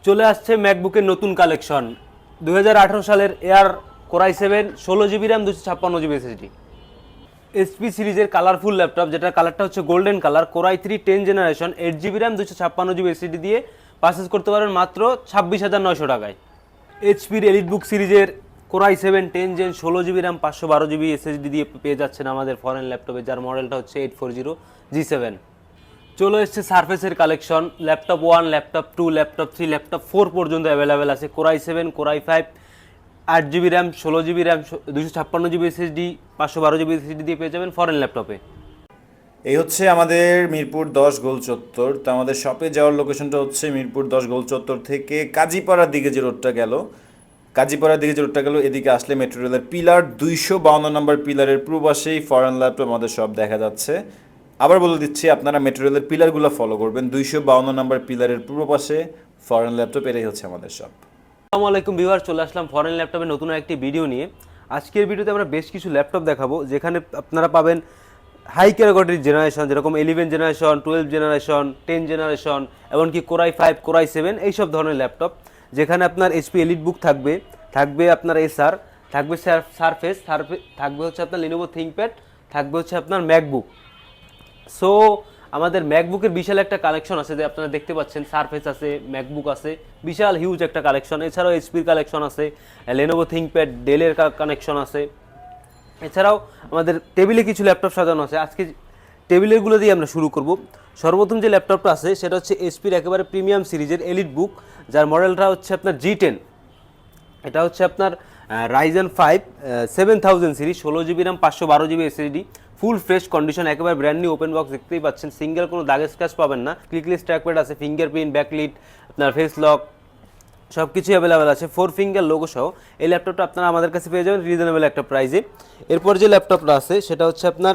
চলে আসছে ম্যাকবুকের নতুন কালেকশন 2018 সালের Air core i 7 16 GB RAM 256 GB SSD SP সিরিজের কালারফুল ল্যাপটপ, যেটার কালারটা হচ্ছে golden colour. Core i 3 10 generation 8 GB RAM 256 GB SSD দিয়ে পারচেস করতে পারবেন মাত্র 26,900 টাকায়। এইচপির এলিটবুক সিরিজের core i 7 10 gen 16 GB RAM 512 GB SSD দিয়ে পেয়ে যাচ্ছেন আমাদের ফরেন ল্যাপটপে, যার মডেলটা হচ্ছে 840G7। চলে এসছে সারফেসের collection. Laptop 1, laptop 2, laptop 3, laptop 4 পর্যন্ত অ্যাভেলেবেল আছে। Core i 7, core i 5 8 GB RAM 16 GB RAM 256 GB SSD 512 GB SSD দিয়ে পেয়ে যাবেন ফরেন ল্যাপটপে। এই হচ্ছে আমাদের মিরপুর 10 গোল চত্বর। তো আমাদের শপে যাওয়ার লোকেশনটা হচ্ছে মিরপুর 10 গোল চত্বর থেকে কাজীপাড়ার দিকে যে রোডটা গেল, এদিকে আসলে মেট্রো রেলের পিলার 252 নম্বর পিলারের পূর্ব পাশেই ফরেন ল্যাপটপ আমাদের শপ দেখা যাচ্ছে। আবার বলে দিচ্ছি, আপনারা মেট্রো রেলের পিলারগুলো ফলো করবেন। 252 নম্বর পিলারের পূর্ব পাশে ফরেন ল্যাপটপ, এটাই হচ্ছে আমাদের শপ। আসসালামু আলাইকুম ভিউয়ার, চলে আসলাম ফরেন ল্যাপটপের নতুন একটি ভিডিও নিয়ে। আজকের ভিডিওতে আমরা বেশ কিছু ল্যাপটপ দেখাবো, যেখানে আপনারা পাবেন হাই ক্যাটাগরির জেনারেশন, যেরকম 11 জেনারেশন, 12 জেনারেশন, 10 জেনারেশন, এমনকি কোরাই 5, কোরাই 7 এইসব ধরনের ল্যাপটপ। যেখানে আপনার এইচপি এলিটবুক থাকবে আপনার এসার, থাকবে সারফেস, থাকবে হচ্ছে আপনার লিনোভো থিংকপ্যাড, থাকবে হচ্ছে আপনার ম্যাকবুক। সো আমাদের ম্যাকবুকের বিশাল একটা কালেকশন আছে, যে আপনারা দেখতে পাচ্ছেন সারফেস আছে, ম্যাকবুক আছে, বিশাল হিউজ একটা কালেকশন। এছাড়াও এইচপির কালেকশন আছে, লেনোভো থিংকপ্যাড, ডেলের কানেকশন আছে। এছাড়াও আমাদের টেবিলে কিছু ল্যাপটপ সাজানো আছে। আজকে টেবিলেরগুলো দিয়ে আমরা শুরু করব। সর্বপ্রথম যে ল্যাপটপটা আছে সেটা হচ্ছে এইচপির একেবারে প্রিমিয়াম সিরিজের এলিটবুক, যার মডেলটা হচ্ছে আপনার G10। এটা হচ্ছে আপনার Ryzen 5 7000 series, 16 GB RAM 512 GB SSD, full fresh condition, একেবারে ব্র্যান্ড নিউ ওপেন বক্স দেখতেই পাচ্ছেন। সিঙ্গেল কোনো দাগ স্ক্র্যাচ পাবেন না। ক্লিকলেস ট্র্যাকপ্যাড আছে, ফিঙ্গারপ্রিন্ট, ব্যাকলিট, আপনার ফেস লক সব কিছুই অ্যাভেলেবেল আছে, 4 ফিঙ্গার লোগো সহ। এই ল্যাপটপটা আপনারা আমাদের কাছে পেয়ে যাবেন রিজনেবল একটা প্রাইসে। এরপর যে ল্যাপটপটা আছে সেটা হচ্ছে আপনার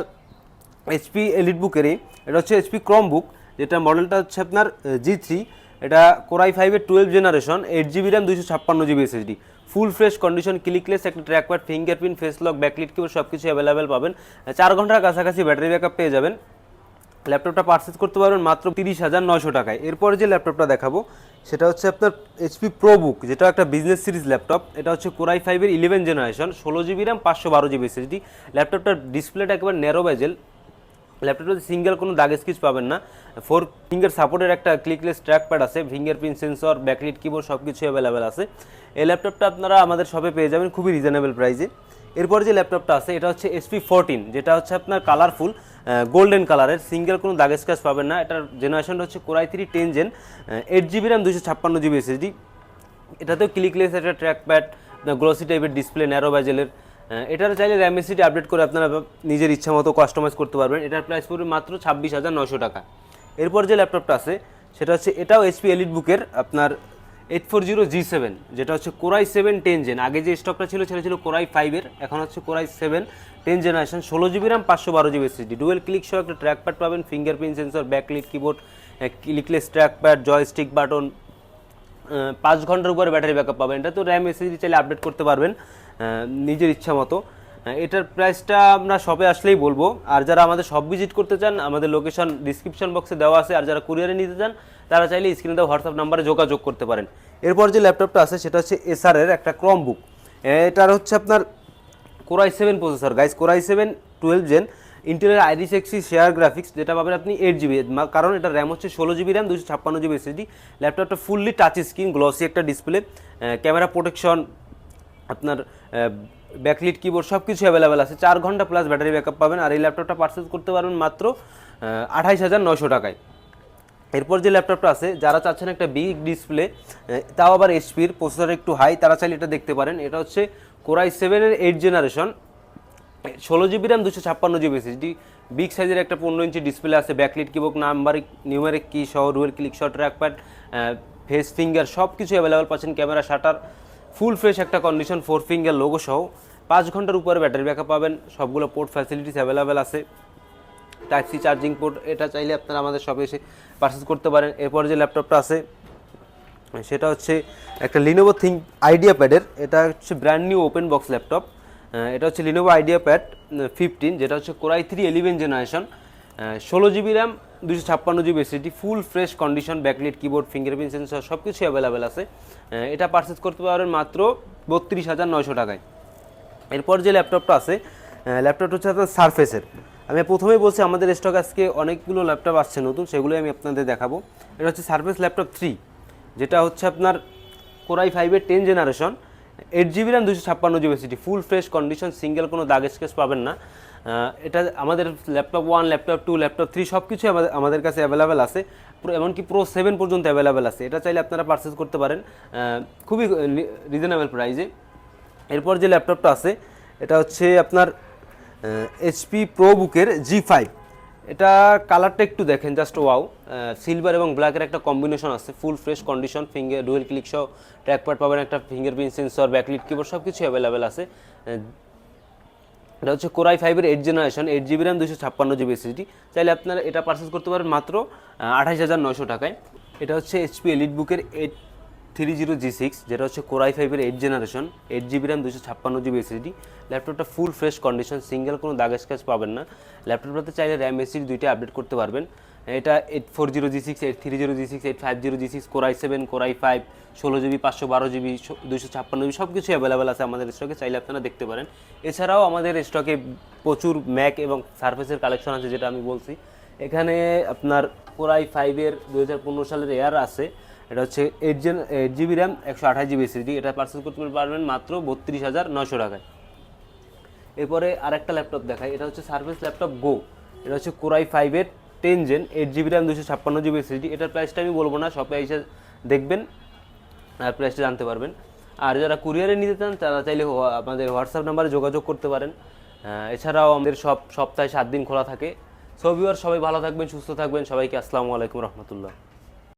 এইচপি এলিটবুকেরই, এটা হচ্ছে এইচপি ক্রমবুক, যেটা মডেলটা হচ্ছে আপনার G3। এটা কোরাই 5-এর 12 generation, 8 GB RAM 256 GB SSD, full fresh condition, clickless একটা trackpad, fingerprint, face lock, backlit keyboard সব কিছু অ্যাভেলেবেল পাবেন। 4 ঘন্টার কাছাকাছি ব্যাটারি ব্যাকআপ পেয়ে যাবেন। ল্যাপটপটা পারচেজ করতে পারবেন মাত্র 30,900 টাকায়। এরপর যে ল্যাপটপটা দেখাবো সেটা হচ্ছে আপনার এইচপি প্রোবুক, যেটা একটা বিজনেস সিরিজ ল্যাপটপ। এটা হচ্ছে কোরাই 5-এর 11 generation, 16 GB RAM 512 GB SSD. ল্যাপটপটার ডিসপ্লেটা একেবারে ন্যারো বেজেল। ল্যাপটপটাতে সিঙ্গেল কোনো দাগ স্কেচ পাবেন না। 4 ফিঙ্গার সাপোর্টের একটা ক্লিকলেস ট্র্যাকপ্যাড আছে, ফিঙ্গারপ্রিন্ট সেন্সর, ব্যাকলিট কিবোর্ড সব কিছু অ্যাভেলেবেল আছে। এই ল্যাপটপটা আপনারা আমাদের শপে পেয়ে যাবেন খুবই রিজনেবল প্রাইসে। এরপর যে ল্যাপটপটা আছে এটা হচ্ছে SP 14, যেটা হচ্ছে আপনার কালারফুল গোল্ডেন কালারের, সিঙ্গেল কোনো দাগ স্ক্র্যাচ পাবেন না। এটার জেনারেশনটা হচ্ছে core i 3 10 gen, 8 GB RAM 256 GB SSD. এটাতেও ক্লিকলেস একটা ট্র্যাকপ্যাড, গ্লসি টাইপের ডিসপ্লে, ন্যারো ব্যাজেলের। এটার চাইলে র্যাম এসএসডি আপডেট করে আপনারা নিজের ইচ্ছা মতো কাস্টমাইজ করতে পারবেন। এটার প্রাইস পড়বে মাত্র 26,900 টাকা। এরপর যে ল্যাপটপটা আছে সেটা হচ্ছে এটাও এইচপি এলিটবুকের আপনার 840G7, যেটা হচ্ছে কোরাই 7 10 জেন। আগে যে স্টকটা ছিল সেটা ছিল কোরাই 5-এর, এখন হচ্ছে core i 7 10 generation, 16 GB RAM 512 GB SSD, dual click সহ একটা ট্র্যাকপ্যাড পাবেন, fingerprint sensor, backlit keyboard, clickless trackpad, joystick button, 5 ঘন্টার উপরে ব্যাটারি ব্যাকআপ পাবেন। এটা তো র্যাম এসএসডি চাইলে আপডেট করতে পারবেন নিজের ইচ্ছা মতো। এটার প্রাইসটা আমরা শপে আসলেই বলবো। আর যারা আমাদের শপ ভিজিট করতে চান, আমাদের লোকেশন ডিসক্রিপশন বক্সে দেওয়া আছে। আর যারা কুরিয়ারে নিতে চান তারা চাইলে স্ক্রিনে দেওয়া হোয়াটসঅ্যাপ নাম্বারে যোগাযোগ করতে পারেন। এরপর যে ল্যাপটপটা আছে সেটা হচ্ছে এসারের একটা ক্রমবুক। এটার হচ্ছে আপনার core i 7 processor guys, core i 7 12 gen, ইন্টেলের আইরিস এক্সি শেয়ার গ্রাফিক্স, যেটা পাবেন আপনি 8 জিবি, কারণ এটা র্যাম হচ্ছে 16 জিবি র্যাম 256 জিবি এসএসডি। ল্যাপটপটা ফুললি টাচ স্ক্রিন, গ্লসি একটা ডিসপ্লে, ক্যামেরা প্রোটেকশন, আপনার ব্যাকলিট কিবোর্ড সব কিছু অ্যাভেলেবেল আছে। 4 ঘন্টা প্লাস ব্যাটারি ব্যাকআপ পাবেন। আর এই ল্যাপটপটা পারচেজ করতে পারবেন মাত্র 28,900 টাকায়। এরপর যে ল্যাপটপটা আছে, যারা চাচ্ছেন একটা বিগ ডিসপ্লে, তাও আবার এইচপির প্রসেসর একটু হাই, তারা চাইলে এটা দেখতে পারেন। এটা হচ্ছে কোরাই 7-এর 8 generation, 16 GB RAM 256 GB SSD, big সাইজের একটা 15 ইঞ্চি ডিসপ্লে আছে, ব্যাকলিট কিবোর্ড, নিউমেরিক কি সহ, ডুয়েল ক্লিক সহ ট্র্যাকপ্যাড, ফেস ফিঙ্গার সব কিছু অ্যাভেলেবেল পাচ্ছেন। ক্যামেরা শাটার, ফুল ফ্রেশ একটা কন্ডিশন, 4 ফিঙ্গার লোগো সহ, 5 ঘন্টার উপরে ব্যাটারি ব্যাকআপ পাবেন। সবগুলো পোর্ট ফ্যাসিলিটিস অ্যাভেলেবেল আছে, টাইপ সি চার্জিং পোর্ট। এটা চাইলে আপনারা আমাদের শপে এসে পারচেজ করতে পারেন। এরপর যে ল্যাপটপটা আছে সেটা হচ্ছে একটা লিনোভো আইডিয়া প্যাডের, এটা হচ্ছে brand new open box laptop. এটা হচ্ছে লিনোভো আইডিয়া প্যাড 15, যেটা হচ্ছে core i 3 11 generation, 16 GB RAM 256 GB SSD, full fresh condition, backlit, keyboard, fingerprint sensor সব কিছু অ্যাভেলেবেল আছে। এটা পারচেস করতে পারবেন মাত্র 32,900 টাকায়। এরপর যে ল্যাপটপটা আছে, ল্যাপটপটা হচ্ছে আপনার সারফেসের। আমি প্রথমেই বলছি আমাদের স্টক আজকে অনেকগুলো ল্যাপটপ আসছে নতুন, সেগুলোই আমি আপনাদের দেখাবো। এটা হচ্ছে সারফেস ল্যাপটপ 3, যেটা হচ্ছে আপনার Core i5-এর 10 generation, 8 GB RAM, 256 GB SSD, full fresh condition, single কোনো দাগ স্কেচ পাবেন না। এটা আমাদের ল্যাপটপ 1, ল্যাপটপ 2, ল্যাপটপ 3 সব কিছুই আমাদের কাছে অ্যাভেলেবেল আছে, এমনকি Pro 7 পর্যন্ত অ্যাভেলেবেল আছে। এটা চাইলে আপনারা পারচেস করতে পারেন খুবই রিজনেবল প্রাইসে। এরপর যে ল্যাপটপটা আছে এটা হচ্ছে আপনার HP ProBook-এর G5। এটা কালারটা একটু দেখেন, জাস্ট ওয়াও, সিলভার এবং ব্ল্যাকের একটা কম্বিনেশন আছে, ফুল fresh condition, finger dual click সহ ট্র্যাকপ্যাড পাবেন, একটা ফিঙ্গারপ্রিন্ট সেন্সর, ব্যাকলিট, কিবোর্ড সব কিছু অ্যাভেলেবেল আছে। এটা হচ্ছে Core i5-এর 8 generation, 8 GB RAM, 256 GB SSD. চাইলে আপনারা এটা পারচেস করতে পারেন মাত্র 28,900 টাকায়। এটা হচ্ছে HP EliteBook-এর 830G6, যেটা হচ্ছে Core i5-এর 8 generation, 8 GB RAM, 256 GB SSD. ল্যাপটপটা ফুল ফ্রেশ কন্ডিশন, সিঙ্গেল কোনো দাগ স্ক্র্যাচ পাবেন না। ল্যাপটপটাতে চাইলে র্যাম এসএসডি দুইটা আপডেট করতে পারবেন। এটা 840G6, 830G6, 850G6, Core i7, Core i5, 16 GB, 512 GB, 256 GB সব কিছু অ্যাভেলেবেল আছে আমাদের স্টকে, চাইলে আপনারা দেখতে পারেন। এছাড়াও আমাদের স্টকে প্রচুর ম্যাক এবং সারফেসের কালেকশন আছে, যেটা আমি বলছি। এখানে আপনার Core i5-এর 2015 সালের এয়ার আছে, এটা হচ্ছে 8 জিবি র্যাম, 128 জিবি এসএসডি। এটা পারচেস করতে পারবেন মাত্র 32,900 টাকায়। এরপরে আরেকটা ল্যাপটপ দেখাই, এটা হচ্ছে সারফেস ল্যাপটপ গো। এটা হচ্ছে Core i5-এর 10 gen, 8 GB RAM, 256 GB SSD. এটার প্রাইসটা আমি বলবো না, শপে এসে দেখবেন আর প্রাইসটা জানতে পারবেন। আর যারা কুরিয়ারে নিতে চান তারা চাইলে আমাদের হোয়াটসঅ্যাপ নাম্বারে যোগাযোগ করতে পারেন। এছাড়াও আমাদের সপ্তাহে 7 দিন খোলা থাকে। সো ভিউয়ার, সবাই ভালো থাকবেন, সুস্থ থাকবেন। সবাইকে আসসালামু আলাইকুম রহমতুল্লাহ।